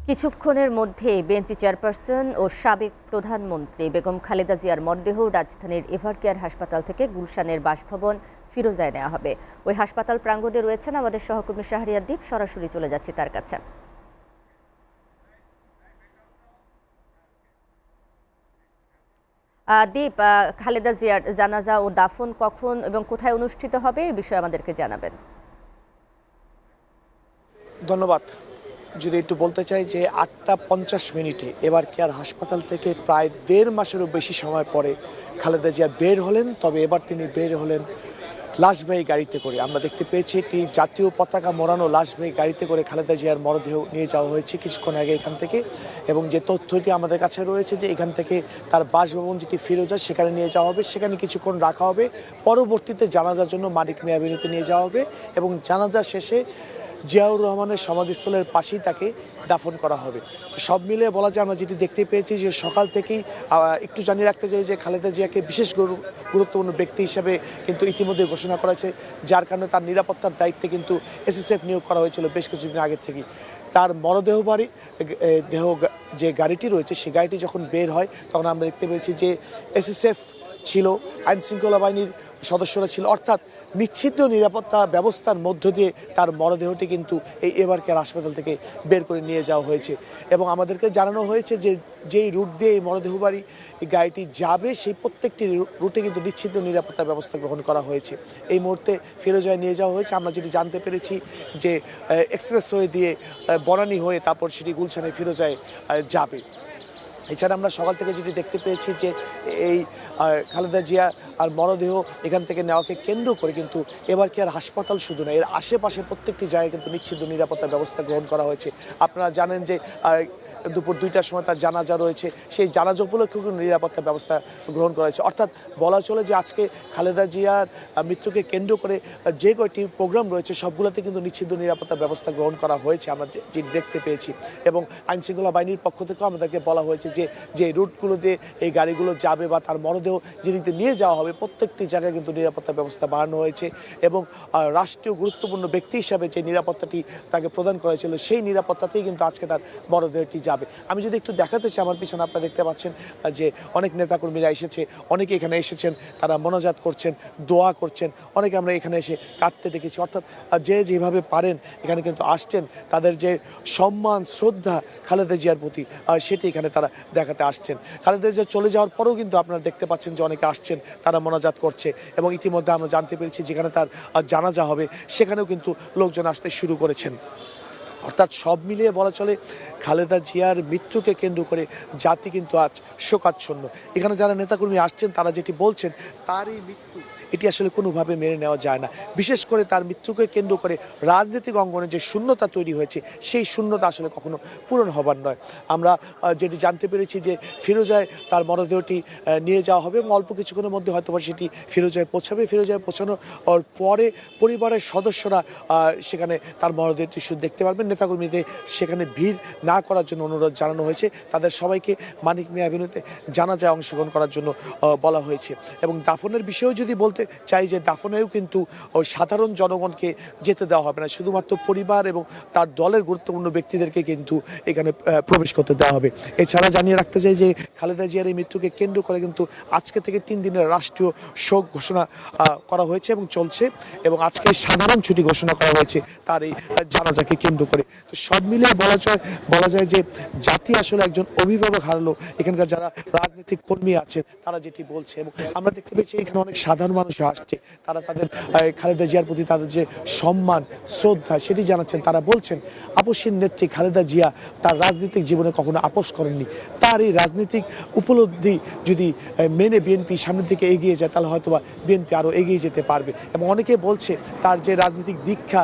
কিছুক্ষণের মধ্যেই BNP chairperson ও সাবেক প্রধানমন্ত্রী বেগম খালেদা জিয়ার মরদেহ রাজধানীর এভারকেয়ার হাসপাতাল থেকে গুলশানের বাসভবন ফিরোজায় নেওয়া হবে। ওই হাসপাতাল প্রাঙ্গণে রয়েছেন আমাদের সহকর্মী শাহরিয়ার দ্বীপ। সরাসরি চলে যাচ্ছি তার কাছে। দ্বীপ, খালেদা জিয়ার জানাজা ও দাফন কখন এবং কোথায় অনুষ্ঠিত হবে এই বিষয়ে আমাদেরকে জানাবেন। ধন্যবাদ। যদি একটু বলতে চাই যে 8টা 50 এবার কেয়ার হাসপাতাল থেকে প্রায় 1.5 মাসেরও বেশি সময় পরে খালেদা জিয়া বের হলেন। তবে এবার তিনি বের হলেন লাশবাহী গাড়িতে করে। আমরা দেখতে পেয়েছি একটি জাতীয় পতাকা মোড়ানো লাশবাহী গাড়িতে করে খালেদা জিয়ার মরদেহ নিয়ে যাওয়া হয়েছে কিছুক্ষণ আগে এখান থেকে। এবং যে তথ্যটি আমাদের কাছে রয়েছে যে এখান থেকে তার বাসভবন যেটি ফিরোজা সেখানে নিয়ে যাওয়া হবে, সেখানে কিছুক্ষণ রাখা হবে। পরবর্তীতে জানাজার জন্য মানিক মিয়া এভিনিউতে নিয়ে যাওয়া হবে এবং জানাজা শেষে জিয়াউর রহমানের সমাধিস্থলের পাশেই তাকে দাফন করা হবে। তো সব মিলিয়ে বলা যায় আমরা যেটি দেখতে পেয়েছি যে সকাল থেকেই একটু জানিয়ে রাখতে চাই যে খালেদা জিয়াকে বিশেষ গুরুত্বপূর্ণ ব্যক্তি হিসেবে কিন্তু ইতিমধ্যে ঘোষণা করা হয়েছে, যার কারণে তার নিরাপত্তার দায়িত্বে কিন্তু এসএসএফ নিয়োগ করা হয়েছিল বেশ কিছুদিন আগের থেকেই। তার মরদেহ দেহ যে গাড়িটি রয়েছে সেই গাড়িটি যখন বের হয় তখন আমরা দেখতে পেয়েছি যে এসএসএফ ছিল, আইন শৃঙ্খলা বাহিনীর সদস্যরা ছিল, অর্থাৎ নিশ্চিত নিরাপত্তা ব্যবস্থার মধ্য দিয়ে তার মরদেহটি কিন্তু এই এভারকেয়ার হাসপাতাল থেকে বের করে নিয়ে যাওয়া হয়েছে। এবং আমাদেরকে জানানো হয়েছে যে যেই রুট দিয়ে এই মরদেহবাড়ি গাড়িটি যাবে সেই প্রত্যেকটি রুটে কিন্তু নিশ্চিত নিরাপত্তা ব্যবস্থা গ্রহণ করা হয়েছে। এই মুহূর্তে ফিরোজায় নিয়ে যাওয়া হয়েছে। আমরা যেটি জানতে পেরেছি যে এক্সপ্রেসওয়ে দিয়ে বনানী হয়ে তারপর সেটি গুলশানে ফিরোজায় যাবে। এছাড়া আমরা সকাল থেকে যেটি দেখতে পেয়েছি যে এই খালেদা জিয়া আর মরদেহ এখান থেকে নেওয়াকে কেন্দ্র করে কিন্তু এভারকেয়ার হাসপাতাল শুধু না, এর আশেপাশে প্রত্যেকটি জায়গায় কিন্তু নিশ্চিত নিরাপত্তা ব্যবস্থা গ্রহণ করা হয়েছে। আপনারা জানেন যে দুপুর 2টার সময় তার জানাজা রয়েছে, সেই জানাজা উপলক্ষেও কিন্তু নিরাপত্তা ব্যবস্থা গ্রহণ করা হয়েছে। অর্থাৎ বলা চলে যে আজকে খালেদা জিয়ার মৃত্যুকে কেন্দ্র করে যে কয়টি প্রোগ্রাম রয়েছে সবগুলোতে কিন্তু নিশ্চিত নিরাপত্তা ব্যবস্থা গ্রহণ করা হয়েছে আমরা যেটি দেখতে পেয়েছি। এবং আইনশৃঙ্খলা বাহিনীর পক্ষ থেকেও আমাদেরকে বলা হয়েছে যে রুটগুলো দিয়ে এই গাড়িগুলো যাবে বা তার মরদেহ যেদিকে নিয়ে যাওয়া হবে প্রত্যেকটি জায়গায় কিন্তু নিরাপত্তা ব্যবস্থা বাড়ানো হয়েছে। এবং রাষ্ট্রীয় গুরুত্বপূর্ণ ব্যক্তি হিসাবে যে নিরাপত্তাটি তাকে প্রদান করা হয়েছিল সেই নিরাপত্তাতেই কিন্তু আজকে তার মরদেহটি যাবে। আমি যদি একটু দেখাতে চাই, আমার পিছনে আপনারা দেখতে পাচ্ছেন যে অনেক নেতাকর্মীরা এসেছে, অনেকে এখানে এসেছেন, তারা মোনাজাত করছেন, দোয়া করছেন, অনেকে আমরা এখানে এসে কাঁদতে দেখেছি। অর্থাৎ যে যেভাবে পারেন এখানে কিন্তু আসছেন, তাদের যে সম্মান শ্রদ্ধা খালেদা জিয়ার প্রতি সেটি এখানে তারা দেখাতে আসছেন। খালেদা জিয়া চলে যাওয়ার পরেও কিন্তু আপনারা দেখতে পাচ্ছেন যে অনেকে আসছেন, তারা মোনাজাত করছে। এবং ইতিমধ্যে আমরা জানতে পেরেছি যেখানে তার জানাজা হবে সেখানেও কিন্তু লোকজন আসতে শুরু করেছেন। অর্থাৎ সব মিলিয়ে বলা চলে খালেদা জিয়ার মৃত্যুকে কেন্দ্র করে জাতি কিন্তু আজ শোকাচ্ছন্ন। এখানে যারা নেতাকর্মী আসছেন তারা যেটি বলছেন তার এই মৃত্যু এটি আসলে কোনোভাবে মেনে নেওয়া যায় না। বিশেষ করে তার মৃত্যুকে কেন্দ্র করে রাজনৈতিক অঙ্গনে যে শূন্যতা তৈরি হয়েছে সেই শূন্যতা আসলে কখনো পূরণ হবার নয়। আমরা যেটি জানতে পেরেছি যে ফিরোজায় তার মরদেহটি নিয়ে যাওয়া হবে এবং অল্প কিছুক্ষণের মধ্যে হয়তো সেটি ফিরোজায় পৌঁছাবে। ফিরোজায় পৌঁছানোর পরে পরিবারের সদস্যরা সেখানে তার মরদেহটি শুধু দেখতে পারবেন। নেতাকর্মীদের সেখানে ভিড় না করার জন্য অনুরোধ জানানো হয়েছে, তাদের সবাইকে মানিক মিয়া এভিনিউতে জানাজায় অংশগ্রহণ করার জন্য বলা হয়েছে। এবং দাফনের বিষয়েও যদি বলতে চাই যে দাফনেও কিন্তু সাধারণ জনগণকে যেতে দেওয়া হবে না, শুধুমাত্র পরিবার এবং তার দলের গুরুত্বপূর্ণ ব্যক্তিদেরকে কিন্তু এখানে প্রবেশ করতে দেওয়া হবে। এছাড়া জানিয়ে রাখতে চাই যে খালেদা জিয়ার এই মৃত্যুকে কেন্দ্র করে কিন্তু আজকে থেকে 3 দিনের রাষ্ট্রীয় শোক ঘোষণা করা হয়েছে এবং চলছে, এবং আজকে সাধারণ ছুটি ঘোষণা করা হয়েছে তার এই জানাজাকে কেন্দ্র করে। তো সব মিলিয়ে বলা যায় যে জাতি আসলে একজন অভিভাবক হারালো। এখানকার যারা রাজনৈতিক কর্মী আছেন তারা যেটি বলছে, এবং আমরা দেখতে পেয়েছি এখানে অনেক সাধারণ মানুষ আসছে, তারা তাদের খালেদা জিয়ার প্রতি তাদের যে সম্মান শ্রদ্ধা সেটি জানাচ্ছেন। তারা বলছেন আপসীর নেত্রী খালেদা জিয়া তার রাজনৈতিক জীবনে কখনো আপোষ করেননি। তার এই রাজনৈতিক উপলব্ধি যদি মেনে বিএনপি সামনের দিকে এগিয়ে যায় তাহলে হয়তোবা বিএনপি আরও এগিয়ে যেতে পারবে। এবং অনেকে বলছে তার যে রাজনৈতিক দীক্ষা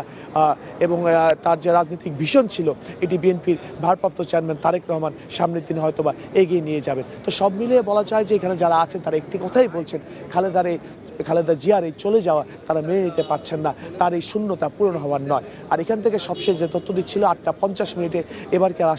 এবং তার যে রাজনৈতিক ভিশন ছিল এটি বিএনপির ভারপ্রাপ্ত চেয়ারম্যান তারেক রহমান সামনের দিনে হয়তোবা এগিয়ে নিয়ে যাবেন। তো সব মিলিয়ে বলা যায় যে এখানে যারা আছেন তারা একটি কথাই বলছেন, খালেদার এই খালেদা জিয়ার এই চলে যাওয়া তারা মেনে নিতে পারছেন না, তার এই শূন্যতা পূরণ হওয়ার নয়। আর এখান থেকে সবশেষ যে তথ্য দিচ্ছিল 8টা 50 মিনিটে এবার কেয়ার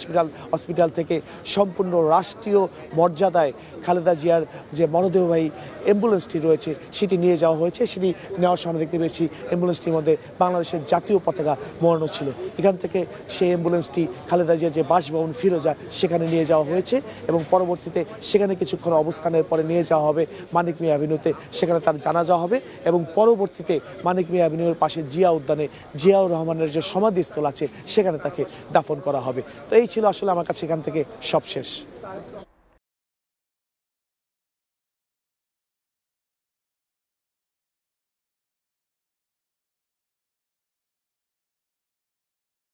হসপিটাল থেকে সম্পূর্ণ রাষ্ট্রীয় মর্যাদায় খালেদা জিয়ার যে মরদেহবাহী অ্যাম্বুলেন্সটি রয়েছে সেটি নিয়ে যাওয়া হয়েছে। সেটি নেওয়ার সময় দেখতে পেয়েছি অ্যাম্বুলেন্সটির মধ্যে বাংলাদেশের জাতীয় পতাকা মোড়ানো ছিল। এখান থেকে সেই অ্যাম্বুলেন্সটি খালেদা জিয়া যে বাসভবন ফিরোজা সেখানে নিয়ে যাওয়া হয়েছে এবং পরবর্তীতে সেখানে কিছুক্ষণ অবস্থানের পরে নিয়ে যাওয়া হবে মানিক মিয়া অ্যাভিনিউতে, সেখানে তার জানাজা হবে এবং পরবর্তীতে মানিক মিয়া অ্যাভিনিউর পাশে জিয়া উদ্যানে জিয়াউর রহমানের যে সমাধিস্থল আছে সেখানে তাকে দাফন করা হবে। তো এই ছিল আসলে আমার কাছে এখান থেকে সবশেষ।